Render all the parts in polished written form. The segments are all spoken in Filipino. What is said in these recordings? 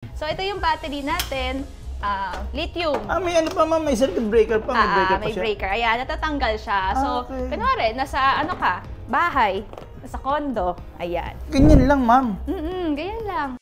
So ito yung battery natin, lithium. May ano pa ma'am, may circuit breaker pa, may breaker pa may siya. breaker. Ayan, natatanggal siya. So, kunwari, nasa ano ka, bahay, nasa kondo, ayan. Ganyan lang ma'am. Ganyan lang.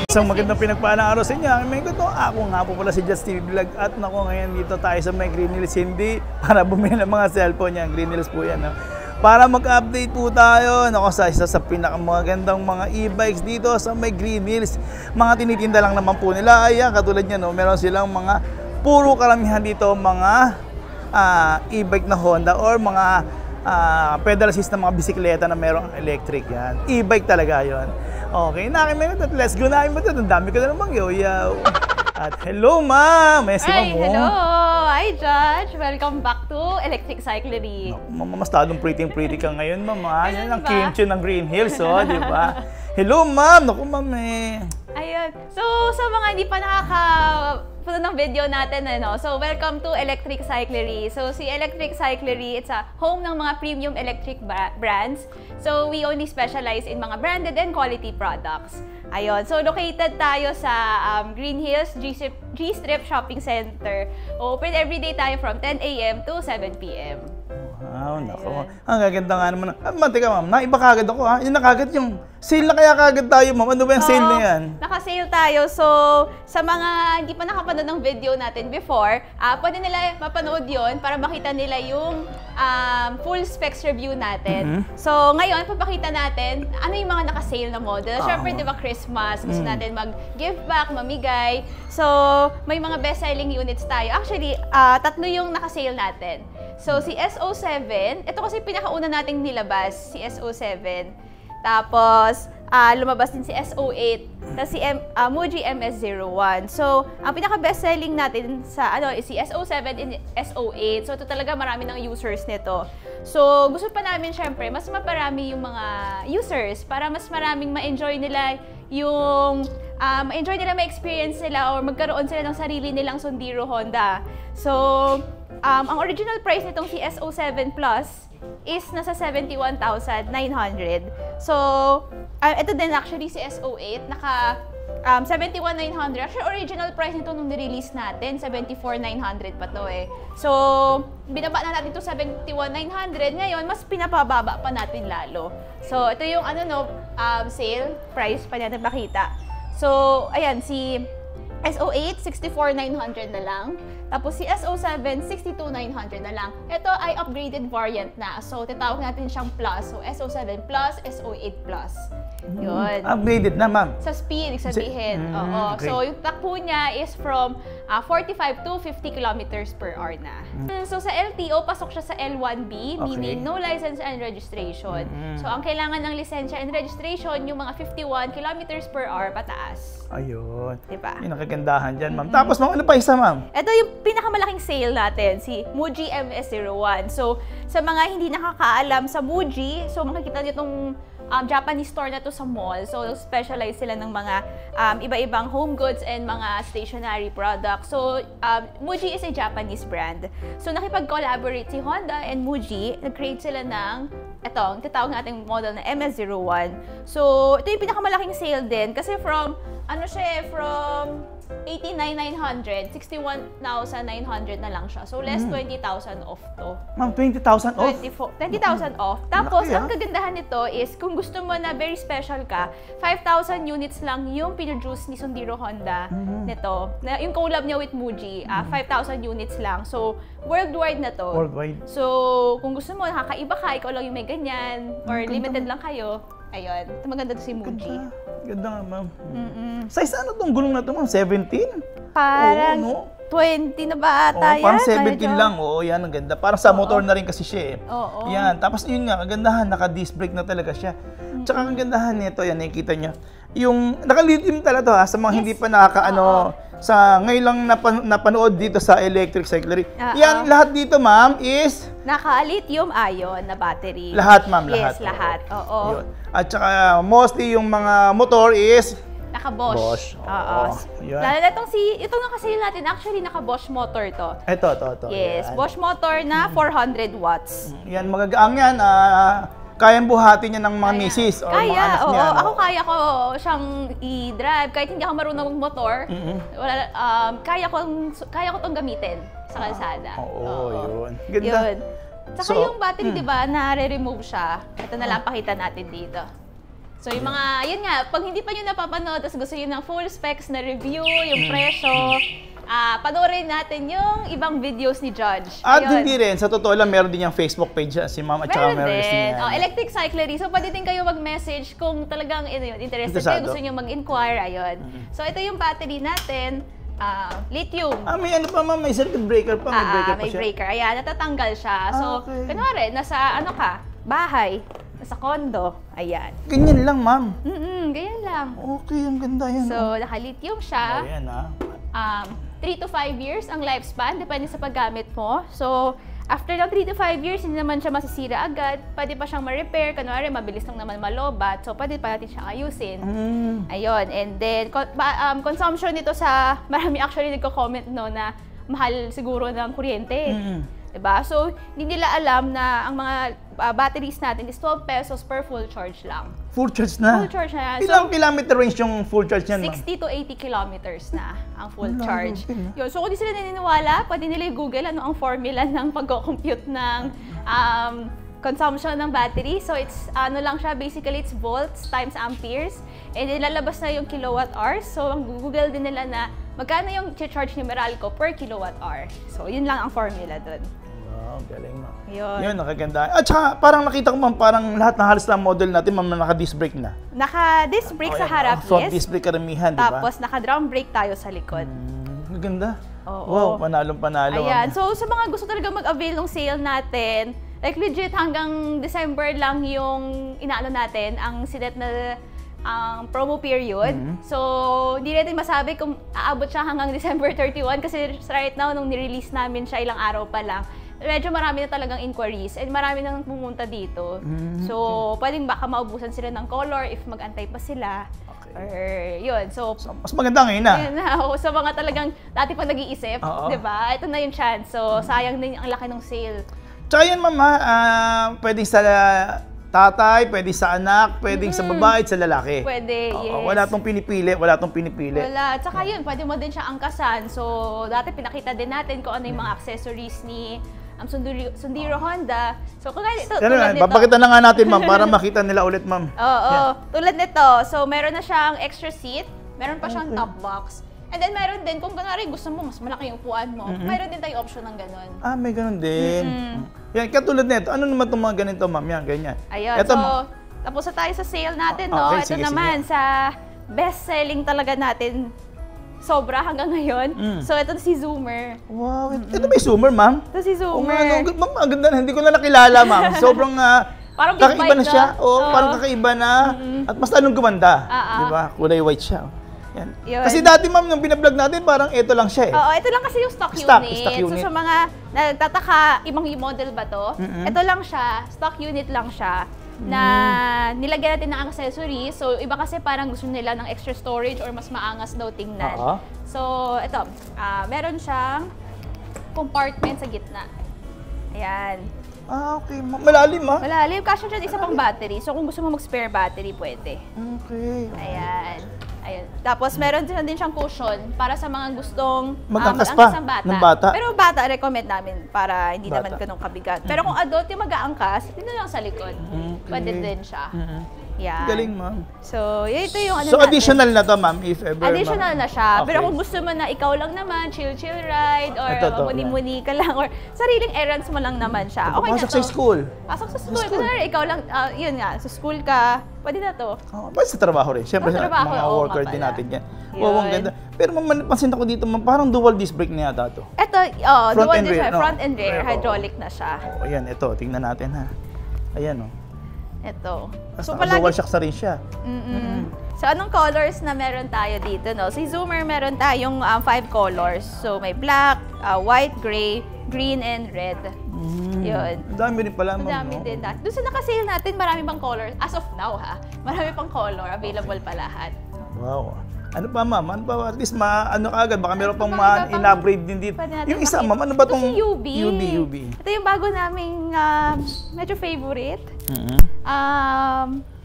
Isang magandang pinagpalang araw sa inyo. May gusto, ako nga po pala si Just TV Vlog at nako ngayon dito tayo sa may Green Hills, hindi para bumili ng mga cellphone yan. Green Hills po yan. No? Para mag-update po tayo nako, sa isa sa pinakamagandang mga e-bikes dito sa may Green Hills. Mga tinitinda lang naman po nila. Ayan, katulad niya, no? Meron silang mga puro karamihan dito mga e-bike na Honda or mga pedal assist na mga bisikleta na merong electric yan. E-bike talaga yon. Okay, nakiminute at let's go na. Ang dami ko na namang yaw. At hello ma'am! Ay, hello! Hi Judge! Welcome back to Electric Cyclery. Mamastadong pretty ka ngayon ma'am. Yan ang kimchi ng Green Hills, di ba? Hello ma'am! Naku ma'am Ayun. So, sa mga hindi pa nakakapunod ng video natin, so welcome to Electric Cyclery. So, si Electric Cyclery, it's a home ng mga premium electric brands. So, we only specialize in mga branded and quality products. Ayun. So, located tayo sa Green Hills G-Strip Shopping Center. Open everyday tayo from 10 a.m. to 7 p.m. Wow, nako. Ang gaganda nga naman. Teka ma'am, naiba kagad ako ha. Yun na kagad yung sale na kaya kagad tayo ma'am. Ano ba yung sale na yan? Naka-sale tayo. So, sa mga hindi pa nakapanood ng video natin before, pwede nila mapanood yon para makita nila yung full specs review natin. So, ngayon, papakita natin ano yung mga naka-sale na model. Siyempre, di ba Christmas, gusto natin mag-give back, mamigay. So, may mga best-selling units tayo. Actually, tatlo yung naka-sale natin. So, si SO7, ito kasi pinakauna nating nilabas, si SO7. Tapos, lumabas din si SO8, tapos si Muji MS01. So, ang pinaka-best-selling natin sa is si SO7 and SO8. So, ito talaga marami ng users nito. So, gusto pa namin syempre, mas maparami yung mga users para mas maraming ma-enjoy nila yung ma-experience nila or magkaroon sila ng sarili nilang Sondiro Honda. So, ang original price nitong si SO7 Plus is nasa 71,900. So, ito din actually si SO8, naka 71,900. Actually, original price nito nung nirelease natin, 74,900 pa to eh. So, binaba na natin ito 71,900. Ngayon, mas pinapababa pa natin lalo. So, ito yung sale price pa natin makita. So, ayan, si SO8, 64,900 na lang. Tapos si SO7, 62,900 na lang. Ito ay upgraded variant na. So, titawag natin siyang Plus. So, SO7 Plus, SO8 Plus. Yun. Upgraded na, ma'am. Sa speed, sabihin. Oo. Okay. So, yung takbo niya is from 45 to 50 kilometers per hour na. So, sa LTO, pasok siya sa L1B, meaning no license and registration. So, ang kailangan ng lisensya and registration, yung mga 51 kilometers per hour pataas. Ayun. Diba? Yung nakagandahan dyan, ma'am. Tapos, ma'am, ano pa isa, ma'am? Ito yung pinakamalaking sale natin, si Muji MS01. So, sa mga hindi nakakaalam sa Muji, so makikita niyo itong Japanese store na to sa mall. So, specialize sila ng mga iba-ibang home goods and mga stationery products. So, Muji is a Japanese brand. So, nakipag-collaborate si Honda and Muji. Nag-create sila ng itong tatawag nating model na MS01. So, ito yung pinakamalaking sale din kasi from 89,900, 61,900 na lang siya. So, less 20,000 off to. Ma'am, 20,000 off? 20,000 off. Tapos, ang kagandahan nito is, kung gusto mo na very special ka, 5,000 units lang yung produce ni Sondiro Honda nito. Yung collab niya with Muji, 5,000 units lang. So, worldwide na to. Worldwide. So, kung gusto mo, nakakaiba ka, ikaw lang yung may ganyan, or limited lang kayo, ayun. Ito maganda to si Muji. Ganda nga, ma'am. Size ano tong gulong na to, ma'am? 17? Parang 20 na ba ata yan? Parang 17 lang. Oo, yan. Ang ganda. Parang sa motor na rin kasi siya eh. Oo. Yan. Tapos yun nga, kagandahan. Naka-disc brake na talaga siya. Tsaka kagandahan nito, yan, nakikita nyo. Yung, naka-lithium talaga to ha, sa mga hindi pa nakakaano, sa ngayon lang napanood dito sa Electric Cyclery. Yan, lahat dito, ma'am, is naka-lithium ion na battery. Lahat, ma'am, lahat. Yes, lahat. Oo. Yun. At saka, mostly yung mga motor is Naka-Bosch. Bosch. Oo. Yan. Lalo na itong naka-sale natin, actually naka-Bosch motor to. Ito. Yes, Yan. Bosch motor na 400 watts. Yan, magagaang yan. Kayang buhatin yan ng mga misis o mga Kaya, anak oo. niya. no? Ako kaya ko siyang i-drive. Kahit hindi ako marunong mag-motor, kaya ko tong gamitin sa kalsada. Oo, yun. Ganda. Yun. Saka yung battery, di ba, nare-remove siya. Ito na lang pakita natin dito. So yung mga, yun nga, pag hindi pa nyo napapanood, tapos gusto nyo ng full specs na review, yung presyo, panoorin natin yung ibang videos ni Judge. At Ayun. hindi rin, sa totoo lang, meron din yung Facebook page si Ma'am at saka Meron din. si Electric Cyclery. So, pwede din kayo mag-message kung talagang interested Interesado. kayo, gusto nyo mag-inquire. Ayun. So, ito yung battery natin. Lithium. may ano pa ma'am, may circuit breaker pa, may breaker pa May siya. breaker. Ayan, natatanggal siya. So, Okay. kunwari, nasa bahay, nasa condo. Ayan. Ganyan lang ma'am. Ganyan lang. Okay, ang ganda yan. So, naka-lithium siya. Ayan 3 to 5 years ang lifespan, depende sa paggamit mo. So, after ng 3 to 5 years, hindi naman siya masisira agad. Pwede pa siyang ma-repair. Kunwari, mabilis lang naman malobat. So, pwede pa natin siyang ayusin. Ayun. And then, consumption nito sa, marami actually nagko-comment no, na mahal siguro ng kuryente. Diba? So, hindi nila alam na ang mga batteries natin is 12 pesos per full charge lang. Full charge na? Full charge na yan. Ilang kilometer range yung full charge niyan ma'am? 60 to 80 kilometers na ang full Wala, charge. okay na. Yun. So kung di sila naniniwala, pwede nila i-google ano ang formula ng pag-compute ng consumption ng battery. So it's lang siya, basically it's volts times amperes. And ilalabas na yung kilowatt hours. So ang Google din nila na magkano yung charge ni Meralco per kilowatt hour. So yun lang ang formula doon. Wow, galing mo. Yun. Nakaganda. At saka, parang nakita ko ma'am, parang lahat ng halos na model natin, ma'am, na naka-disc brake na. Naka-disc brake sa harap, Front yes. disc brake karamihan, di ba? Tapos naka-drum brake tayo sa likod. Maganda. Oo. Wow, panalong-panalo. Ayan. So, sa mga gusto talaga mag-avail ng sale natin, like legit hanggang December lang yung inaano natin, ang sinet na ang promo period. So, hindi natin masabi kung aabot siya hanggang December 31 kasi right now, nung nirelease namin siya ilang araw pa lang, medyo marami na talagang inquiries and marami nang pumunta dito. So, pwedeng baka maubusan sila ng color if mag-antay pa sila. Okay. Or, yun. So, Mas maganda ngayon na. yun na, sa mga talagang dati pa nag-iisip, Oo. di ba? Ito na yung chance. So, sayang din ang laki ng sale. Tsaka yan ma'am ha, pwedeng sa tatay, pwede sa anak, pwedeng sa babae at sa lalaki. Pwede, yes. Wala tong pinipili, wala tong pinipili. Wala. Tsaka yun, pwede mo din siya angkasan. So, dati pinakita din natin kung ano yung mga accessories ni Sundiro Honda. So, kung ito, tulad nito. Papakita na nga natin ma'am para makita nila ulit ma'am. Oo, Yan. tulad nito. So, meron na siyang extra seat. Meron pa siyang top box. And then, meron din, kung kunwari gusto mo, mas malaki yung upuan mo, meron din tayong option ng ganun. May ganun din. Yan, katulad nito. Ano naman itong mga ganito ma'am? Yan, ganyan. Ayun, Ito, so, tapos na tayo sa sale natin, no? Okay, Ito sige, naman, sa best-selling talaga natin, sobra hanggang ngayon. So, ito si Zoomer. wow, ito may zoomer ma'am. Ito si Oo Zoomer. nga, no, ma'am, ang ganda na. Hindi ko na nakilala ma'am. Sobrang Parang big kakaiba bike na siya. na. Oo, Oo. parang kakaiba na. At mas lalong gumanda. Oo. Di ba? Kulay white siya. Yan. Yun. Kasi dati ma'am, nung binablog natin, parang ito lang siya eh. Oo, ito lang kasi yung stock Stock unit. unit. So, sa mga nagtataka, ibang model ba to? Ito lang siya, stock unit lang siya, na nilagyan natin ng accessories. So, iba kasi parang gusto nila ng extra storage or mas maangas daw tingnan. Oo. So, ito, meron siyang compartment sa gitna. Ayan. Okay. Malalim Malalim. Kasya dyan isa pang battery. So, kung gusto mo mag-spare battery, pwede. Okay. Ayan. Ayun. Tapos, meron din siyang cushion para sa mga gustong Mag-angkas mag-angkas pa ng ng bata. Pero bata, recommend namin para hindi Bata. naman ganun kabigat. Pero kung adult yung mag-aangkas, dito lang sa likod. Pwede din siya. Yan. Galing ma'am. So, ito yung ano So natin. additional na to ma'am, if ever Additional ma'am. na siya. Okay. Pero kung gusto mo na ikaw lang naman, chill-chill ride, or Ito, muni-muni ka lang, or sariling errands mo lang naman siya. Okay na Pasok to. sa school. Pasok sa school. school. Kunwari, ikaw lang, yun nga, sa school ka, pwede na to. Basta sa trabaho rin. Siyempre Sa sa trabaho, mga oo worker nga din pala. natin yan. Yun. Wow, ang ganda. Pero ma'am, napansin ako dito ma'am, parang dual disc brake na yata to. Ito, Front dual and din rear, siya, no? front and rear, Rear, oo. hydraulic na siya. Oh, ayan, ito. Tingnan natin ha. Ayan o. Ito. So, dual shocks na rin siya. So, anong colors na meron tayo dito, no? Si Zoomer, meron tayong 5 colors. So, may black, white, gray, green, and red. Yun. Ang dami rin pala ma'am. Madami no? din. Doon sa naka-sale natin, marami pang colors. As of now, ha? Marami pang color. Available pa lahat. Wow. Ano pa, ma'am? Ano pa? At least ano ka agad, baka meron pang baka in-upgrade din dito. Yung isa, ma'am, ano ba Ito tong si UB. UB. Ito yung bago naming medyo favorite.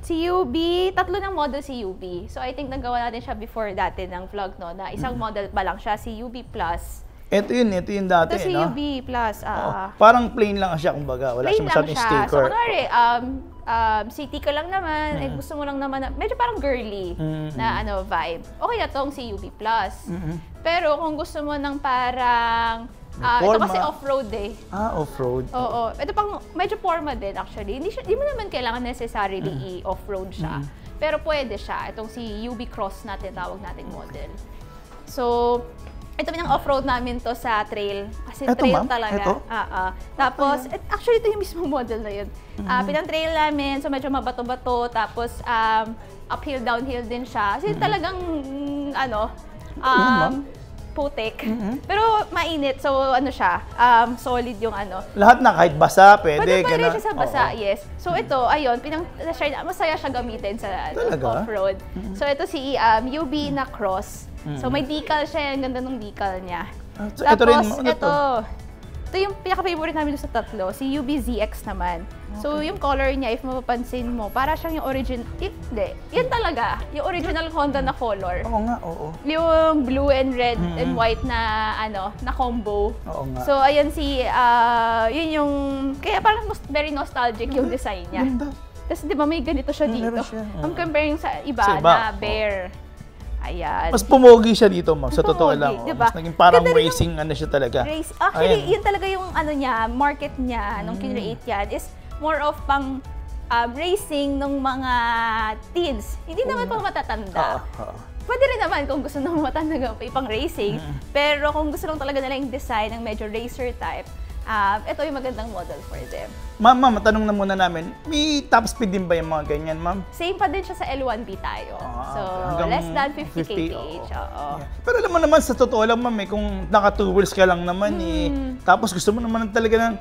Si UB, tatlo ng model si UB. So I think nagawa natin siya before dati ng vlog, no, na isang model pa lang siya, si UB Plus. Ito yun dati, Ito si no? UB Plus. Parang plain lang siya, kumbaga. Wala siya masyadong sticker. So kunwari, city ka lang naman, gusto mo lang naman, medyo parang girly na vibe. Okay na tong si UB Plus. Pero kung gusto mo ng parang, ito kasi off-road eh. Off-road. Oo. Ito pang medyo forma din actually. Hindi mo naman kailangan necessarily i-off-road siya. Pero pwede siya. Itong si UB Cross natin, tawag nating model. So, ito yung off-road namin to sa trail. Kasi Eto, trail ma'am? talaga. Eto? Tapos, actually ito yung mismo model na yun. Pinang-trail namin, so medyo mabato-bato. Tapos, uphill, downhill din siya. Kasi talagang, putik. Pero mainit. So, siya, solid yung Lahat na, kahit basa, pwede. Pwede pa rin siya sa basa, yes. So, ito, ayun, masaya siya gamitin sa off-road. So, ito si UB na Cross. So, may decal siya. Ang ganda ng decal niya. So, Tapos, ito yung pinaka-favorite namin sa tatlo, si UB ZX naman. So, yung color niya, if mapapansin mo, para siyang yung original, hindi, yan talaga, yung original Honda na color. Oo nga, oo. Yung blue and red and white na, na combo. Oo nga. So, ayan yun yung, kaya parang very nostalgic yung design niya. Tapos, di ba, may ganito siya dito. I'm comparing sa iba na bear. Ayan. Mas pumogi siya dito, ma'am. Sa totoo lang. Diba? Mas naging parang racing siya talaga. Actually, yun talaga yung niya, market niya, nung kinreate yan, is more of pang racing ng mga teens. Hindi naman pang matatanda. Pwede rin naman kung gusto nang matanda pang racing. Pero kung gusto lang talaga nila yung design ng medyo racer type, ito yung magandang model for them. Ma'am, matanong na muna namin, may top speed din ba yung mga ganyan, ma'am? Same pa din siya sa L1B tayo. So, less than 50 kph. Pero alam mo naman, sa totoo lang, ma'am, kung naka 2 wheels ka lang naman, tapos gusto mo naman talaga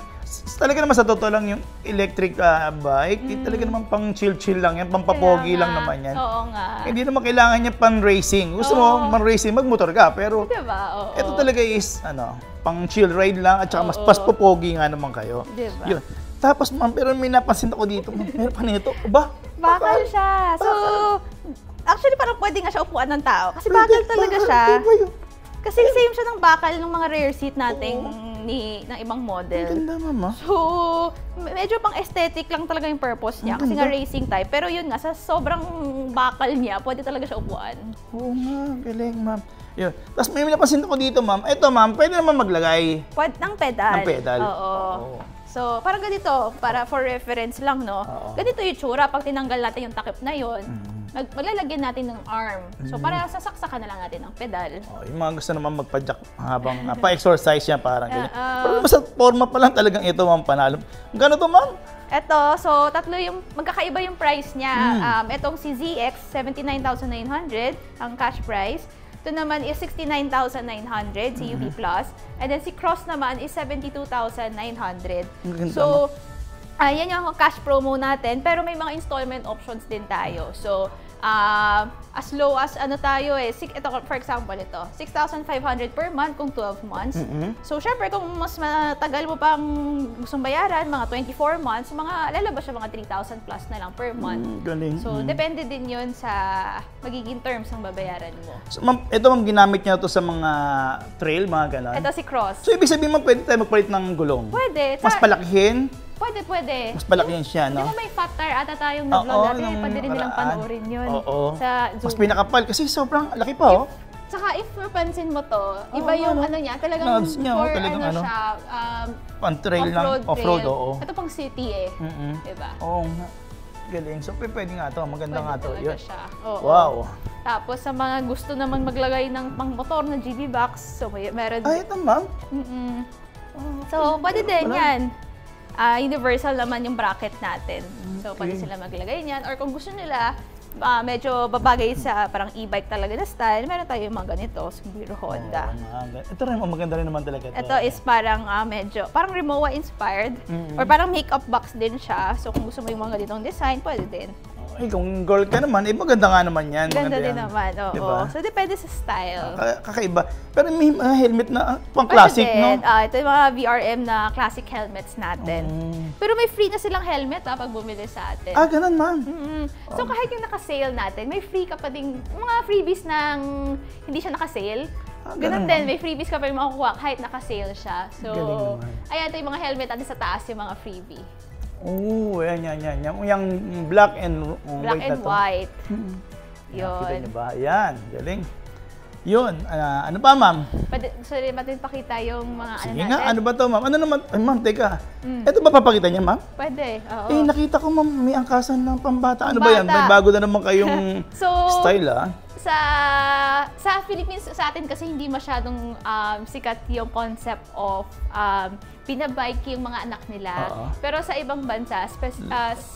naman sa totoo lang yung electric bike, talaga naman pang chill-chill lang yan, pang papogi lang naman yan. Oo nga. Hindi naman kailangan niya pang racing. Gusto mo man-racing, magmotor ka, pero diba? ito talaga is, pang chill ride lang, at saka mas papogi nga naman kayo. Diba? Yun. Tapos, ma'am, pero may napansin ako dito. Meron pa nito. Bakal siya. So, actually, parang pwede nga siya upuan ng tao. Kasi bakal talaga siya. Kasi same siya ng bakal ng mga rear seat nating ng ibang model. Ang ganda, mama. So, medyo pang aesthetic lang talaga yung purpose niya. Kasi nga racing type. Pero yun nga, sa sobrang bakal niya, pwede talaga siya upuan. Oo nga, galing, ma'am. Yun. Tapos may napansin ako dito, ma'am. Ito, ma'am, pwede naman maglagay. Pwede ng pedal. Ng pedal. Oo. So, parang ganito, para for reference lang, no? Ganito yung tsura. Pag tinanggal natin yung takip na yun, maglalagyan natin ng arm. So, para sasaksakan na lang natin ng pedal. Yung mga gusto naman magpa-jack habang pa-exercise yan, parang ganyan. Pero sa forma pa lang talagang ito, ma'am, panalo. Gano'n to, ma'am? Ito, so tatlo yung, magkakaiba yung price niya. Itong si ZX, 79,900 ang cash price. Ito naman is 69,900, si UB Plus. And then si Cross naman is 72,900. So, yan yung cash promo natin. Pero may mga installment options din tayo. So, as low as tayo ito for example ito, 6,500 per month kung 12 months. So, syempre kung mas matagal mo pang gustong bayaran, mga 24 months, lalabas siya mga 3,000 plus na lang per month. Galing. So, depende din yun sa magiging terms ng babayaran mo. So, ma'am, ito ma'am, ginamit niya to sa mga trail, mga ganon? Ito si Cross. So, ibig sabihin ma'am, pwede tayo magpalit ng gulong? Pwede. Mas palakihin? Pwede. Mas palakihin siya, no? Di ba may fat tire ata tayong na-vlog natin? Pwede rin nilang panoorin yun. Sa Zoom. Mas pinakapal kasi sobrang laki pa, Saka if mapansin mo to, iba yung niya, talagang niya, for talagang siya, pan-trail lang, off-road, Ito pang city diba? Oo nga. Galing. So, pwede nga to. Maganda nga to. Pwede siya. Wow. Tapos, sa mga gusto naman maglagay ng pang-motor na GB box, so meron. Ay, ito ma'am. So, pwede din yan. Universal naman yung bracket natin. So, pwede sila maglagay niyan. Or kung gusto nila, medyo babagay sa parang e-bike talaga na style, meron tayo yung mga ganito, Subaru Honda. Ito rin, maganda rin naman talaga ito. Ito is parang parang Rimowa inspired. Or parang makeup box din siya. So, kung gusto mo yung mga ganitong design, pwede din. Ay, kung girl ka naman, maganda nga naman yan. Ganda Maganda din yan. naman, oo. Diba? So, depende sa style. Kakaiba. Pero may mga helmet na pang classic, no? Ito yung mga VRM na classic helmets natin. Pero may free na silang helmet pag bumili sa atin. Ganun, ma'am. So, kahit yung naka-sale natin, may free ka pa ding mga freebies ng hindi siya naka-sale. Ganun din, may freebies ka pa rin makukuha kahit naka-sale siya. So, ayan, ito yung mga helmet natin sa taas, yung mga freebie. Yan. Yung black and white Black and na to. white. Kita Yun. niyo ba? Yan, galing. Yun, ano pa, ma'am? Gusto rin natin pakita yung mga Sige ano nga, natin. ano ba to, ma'am? Ano naman? Ay, ma'am, teka. Ito ba papakita niya, ma'am? Pwede, oo. Nakita ko, ma'am, may angkasan ng pambata. Ano ba yan? Pambata. May bago na naman kayong So, style, ah. Sa Philippines, sa atin kasi hindi masyadong sikat yung concept of pinabike yung mga anak nila. Pero sa ibang bansa,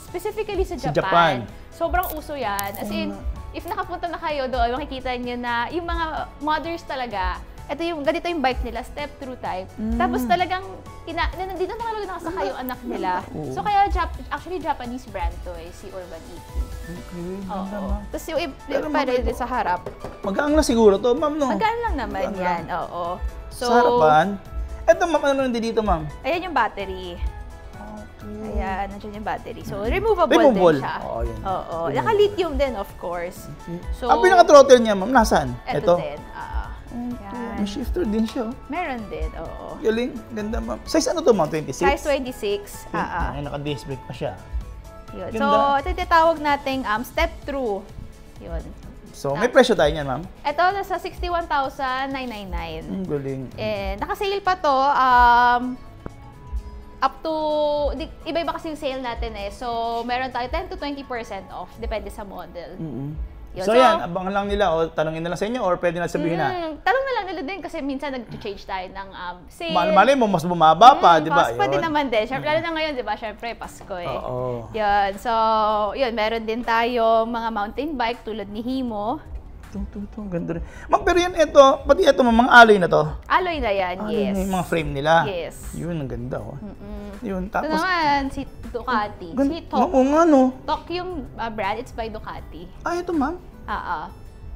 specifically sa Japan, sobrang uso yan. As in, if nakapunta na kayo doon, makikita nyo na yung mga mothers talaga, ganito yung bike nila, step-through type. Tapos talagang, nandito na talaga nakasakay yung anak nila. So kaya, actually Japanese brand to si Urban ET. Okay, Oo. Tapos yung pwede din sa harap. Magaan lang siguro to, ma'am, no? Magaan lang naman yan, oo. So, sa harapan. Ito, ma'am, ano nandito dito, ma'am? ayan yung battery. Ayan, nandiyan yung battery. So, removable Removable. din siya. Oo, yan. Oo. Naka-lithium din, of course. So, Ang pinaka-throttle niya, ma'am, nasaan? ito din. May shifter din siya. Meron din, oo. Galing, ganda, ma'am. Size ano to, ma'am? 26? Size 26. Ay, naka-disc brake pa siya. Yun. Ganda. So, ito yung tinatawag nating step-through. Yun. So, may presyo tayo niyan, ma'am? Ito, nasa 61,999. Galing. And naka-sale pa to, up to, iba-iba kasi yung sale natin eh. So, meron tayo 10 to 20% off, depende sa model. Yun. So, yan, abangan lang nila o tanongin na lang sa inyo or pwede na sabihin na. Tanong na lang nila din kasi minsan nag-change tayo ng sale. Malay mo, mas bumaba pa, di ba? Cost pa din naman din. Syempre, lalo na ngayon, di ba? Syempre, Pasko eh. Oo. Yun. So, yun, meron din tayo mga mountain bike tulad ni Himo. Ito, ganda rin. Ma'am, pero yan, ito, pati ito, mga alloy na to. Alloy na yan, yes. Yung mga frame nila. Yes. Yun, ang ganda, oh. Yun, Ito tapos. naman, si Ducati. Si Tok. Oo nga, no. Tok yung brand, it's by Ducati. Ito, ma'am.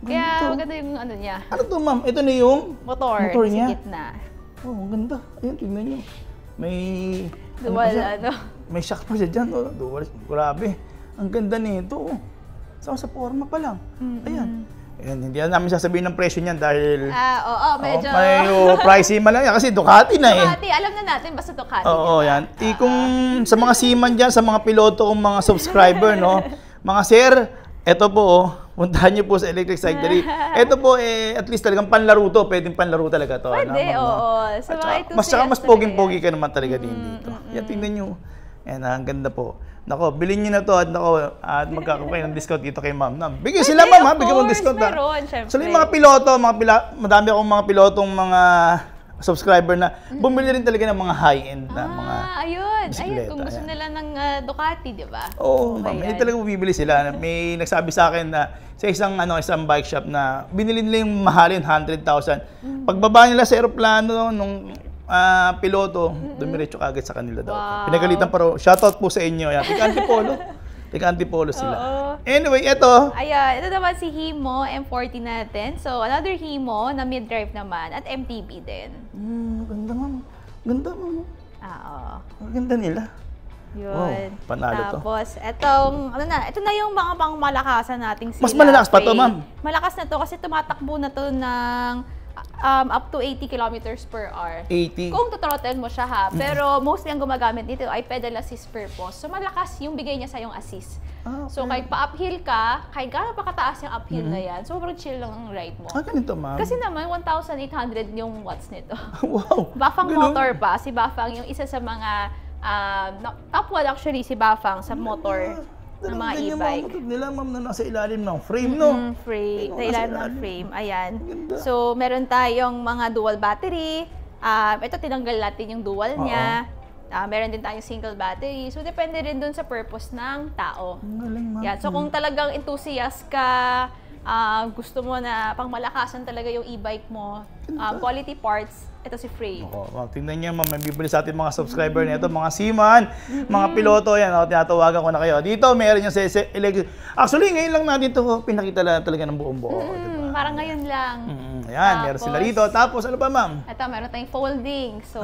Kaya maganda yung ano niya. Ano to, ma'am? Ito na yung Motor niya. sa gitna. Ang ganda. Ayan, tignan nyo. May... Dual, pa siya? ano. May shock pa siya dyan. Oh. Dual. Grabe. Ang ganda nito. Oh. Sa forma pa lang. Ayan. Ayan. Hindi na namin sasabihin ng presyo niyan dahil... Medyo... May pricey man lang yan kasi Ducati na eh. Ducati, alam na natin, basta Ducati. Oo, yan. Kung sa mga seaman dyan, sa mga piloto kong mga subscriber, no? Mga sir, eto po, oh. Puntahan niyo po sa Electric Cyclery. Ito po, at least talagang panlaro to. Pwedeng panlaro talaga to. Pwede, oo. So, mas poging-pogi ka naman talaga din dito. Yan, tingnan nyo. Yan, ang ganda po. Nako, bilhin nyo na to at magkakaroon kayo ng discount dito kay ma'am. Bigyan sila, ma'am, ha? Bigyan mo ng discount, ha? Meron, syempre. So, yung mga piloto, madami akong mga pilotong mga subscriber na bumili rin talaga ng mga high-end na mga ayun, bisikleta. kung gusto nila ng Ducati, di ba? Oo, ma'am. Hindi talaga bumibili sila. May nagsabi sa akin na sa isang bike shop na binili nila yung mahalin 100,000. Pagbaba nila sa eroplano nung piloto, dumiretso kagad sa kanila daw. Wow. Pinagalitan pa raw. Shoutout po sa inyo. Yan. Tika-antipolo sila. Anyway, ito. Ayan, ito naman si Himo M40 natin. So, another Himo na mid-drive naman at MTB din. Ganda, ma'am. Ganda, ma'am. Oo. Ang ganda nila. Yun. Wow, panalo to. Tapos, ito na yung mga pangmalakasan nating sila. Mas malalakas pa to, ma'am. Malakas na to kasi tumatakbo na to ng up to 80 kilometers per hour. 80. Kung tutrottle mo siya ha. Pero mostly ang gumagamit nito ay pedal assist purpose. So malakas yung bigay niya sa yung assist. Okay. So kahit pa-uphill ka, kahit gano'n pa kataas yung uphill na yan, sobrang chill lang ang ride mo. Ganito, ma'am. Kasi naman, 1,800 yung watts nito. Wow. Bafang Ganun. motor pa. Si Bafang yung isa sa mga top 1 actually si Bafang sa motor ng mga e-bike. Yung mga motor nila, ma'am, na nasa ilalim ng frame, no? Frame. Sa ilalim ng frame. Ayan. Ganda. So, meron tayong mga dual battery. Ito, tinanggal natin yung dual niya. Meron din tayong single battery. So, depende rin dun sa purpose ng tao. Galing, ma'am. Yan. So, kung talagang enthusiast ka gusto mo na pangmalakasan talaga yung e-bike mo, quality parts, ito si Frey. Tingnan niyo, ma'am, may bibili sa atin mga subscriber nito, mga seaman, mga piloto, yan, tinatawagan ko na kayo. Dito, meron yung actually, ngayon lang natin ito pinakita talaga ng buong buo. Diba? Parang ngayon lang. Ayan, meron sila rito. Tapos, ano pa, ma'am? Ito, meron tayong folding. So,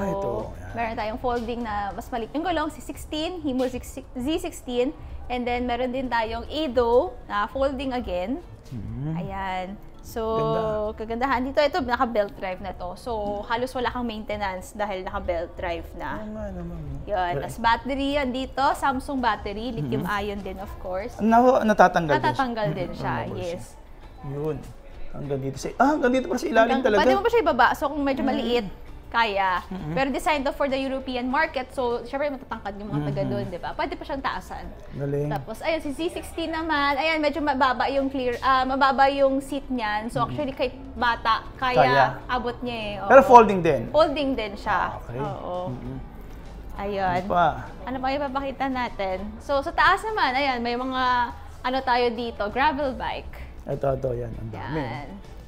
meron tayong folding na mas maliit yung gulong, C16, Himo Z16. And then, meron din tayong Edo na folding again. Ayan. So, kagandahan dito, ito, naka-belt drive na to. So, halos wala kang maintenance dahil naka-belt drive na. Yun. Tapos battery yan dito, Samsung battery, lithium-ion din, of course. Natatanggal din siya, yes. Yun. Hanggang dito pa sa ilalim talaga. Pwede mo pa siya ibaba. So, kung medyo maliit, kaya. Pero designed to for the European market. So, syempre matatangkad yung mga taga doon, di ba? Pwede pa siyang taasan. Galing. Tapos, ayun, si Z16 naman, ayan, medyo mababa yung mababa yung seat niyan. So, actually, kahit bata, kaya abot niya eh. Oo. Pero folding din? Folding din siya. Okay. Oo. Ayun. Ano pa ipapakita natin? So, sa taas naman, ayan, may mga, tayo dito, gravel bike. Ito, yan. Ang dami.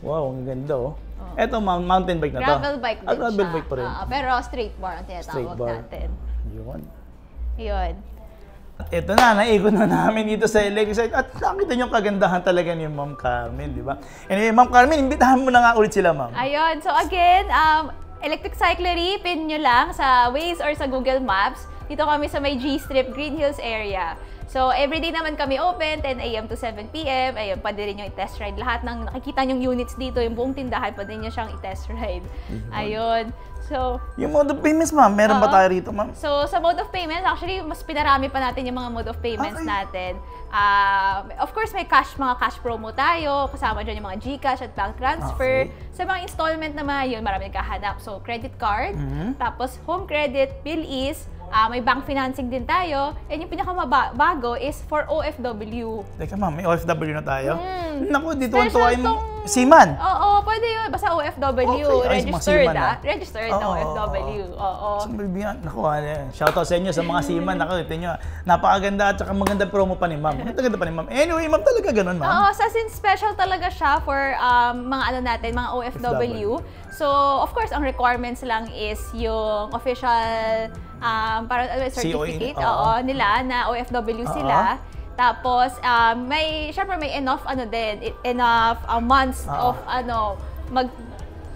Wow, ang ganda, oh. Ito, mountain bike na to. Gravel bike din siya. Gravel bike pa rin. Pero straight bar ang tinatawag natin. Yun. Ito na, naikot na namin dito sa electric side. At nakita niyo kagandahan talaga ni Ma'am Carmen, di ba? Anyway, Ma'am Carmen, imbitahan mo na nga ulit sila, Ma'am. Ayun. So again, Electric Cyclery, pin nyo lang sa Waze or sa Google Maps. Dito kami sa may G-Strip, Green Hills area. So, everyday naman kami open, 10 a.m. to 7 p.m. Ayun, pwede rin yung i-test ride. Lahat ng nakikita nyong units dito, yung buong tindahan, pwede nyo siyang i-test ride. Ayun. So, yung mode of payments, ma'am, meron ba tayo rito, ma'am? So, sa mode of payments, actually, mas pinarami pa natin yung mga mode of payments natin. Of course, may mga cash promo tayo. Kasama dyan yung mga GCash at bank transfer. Sa mga installment naman, yun, marami nagkahanap. So, credit card, tapos home credit, bill is, may bank financing din tayo. And yung pinakamabago is for OFW. Teka ma'am, may OFW na tayo? Naku, dito ang tuwa yung seaman. Oo, pwede yun. Basta OFW. Okay. Registered, Registered na OFW. Oo. So, naku, shoutout sa inyo sa mga seaman. Naku, ito nyo, napakaganda at saka maganda promo pa ni ma'am. Maganda pa ni ma'am. Anyway, ma'am, talaga ganun, ma'am. Oo, since special talaga siya for mga mga OFW. So, of course, ang requirements lang is yung official certificate nila na OFW sila. Tapos syempre may enough months of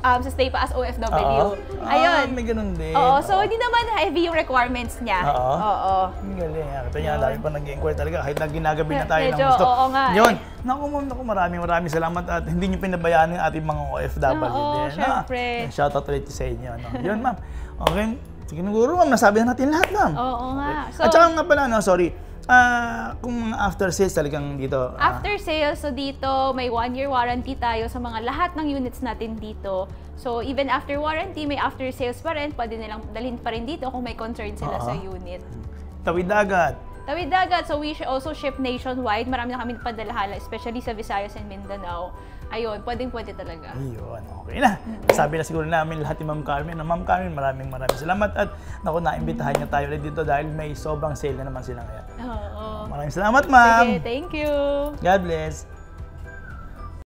sa stay pa as OFW. Ayun. May ganun din. Oo, so hindi naman heavy yung requirements niya. Oo. Ang galing. Ito niya, dami pa nag-inquire talaga kahit na ginagabi na tayo ng Medyo, gusto. oo nga. Yun. Naku, ma'am, maraming salamat at hindi niyo pinabayaan ng ating mga OFW din. Syempre. Shoutout ulit sa inyo. Yun, ma'am. Okay. Siguro, ma'am, nasabi na natin lahat, ma'am. Oo nga. So, at saka nga pala, sorry. Kung after sales talagang dito. After sales, so dito may 1-year warranty tayo sa mga lahat ng units natin dito. So even after warranty, may after sales pa rin. Pwede nilang dalhin pa rin dito kung may concern sila sa unit. Tawid dagat. Tawid dagat. So we also ship nationwide. Marami na kami padalahala, especially sa Visayas and Mindanao. Ayun, pwedeng-pwede talaga. Ayun, okay na. Sabi na siguro namin lahat ni Ma'am Carmen. Ma'am Carmen, maraming salamat at naku, naimbitahan niya tayo ulit dito dahil may sobrang sale na naman sila ngayon. Oo. Maraming salamat, ma'am. Sige, thank you. God bless.